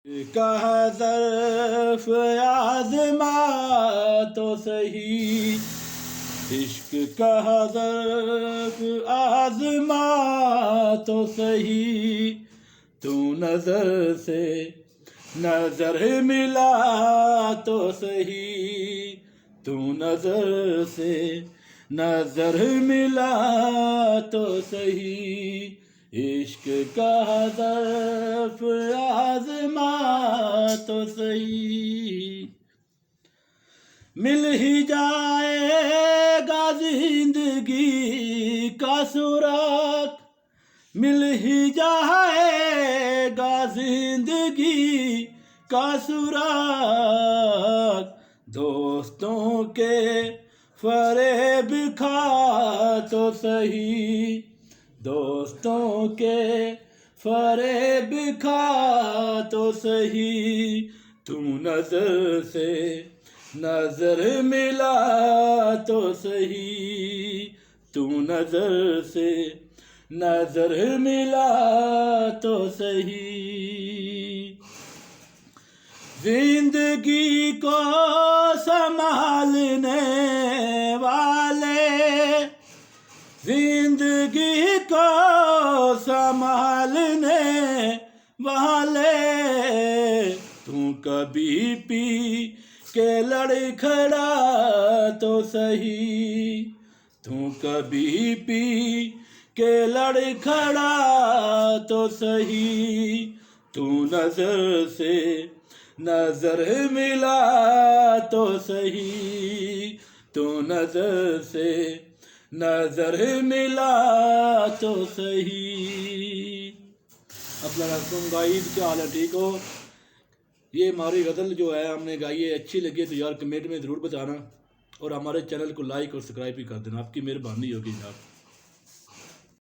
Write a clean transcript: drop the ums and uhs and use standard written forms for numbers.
کہا ظرف آزما تو صحیح، عشق کا ظرف آزما تو صحیح، تو نظر سے نظر ملا تو صحیح، تو نظر سے نظر ملا تو صحیح، عشق کا ظرف آزما تو صحیح، مل ہی جائے گا زندگی کا سراغ، مل ہی جائے گا زندگی کا سراغ، دوستوں کے فریب کھا تو صحیح، دوستوں کے فریب کھا تو صحیح، تو نظر سے نظر ملا تو صحیح، تو نظر سے نظر ملا تو صحیح، زندگی کو سنبھالنے والے، زندگی کو سنبھالنے والے، تو کبھی پی کے لڑ کھڑا تو صحیح، تو کبھی پی کے لڑ کھڑا تو صحیح، تو نظر سے نظر ملا تو صحیح، تو نظر سے نظر ملا تو صحیح۔ السلام علیکم گائیز، کیا حال ہے؟ ٹھیک ہو؟ یہ ہماری غزل جو ہے ہم نے گائی ہے، اچھی لگی ہے تو یار کمنٹ میں ضرور بتانا، اور ہمارے چینل کو لائک اور سبسکرائب بھی کر دینا، آپ کی مہربانی ہوگی جناب۔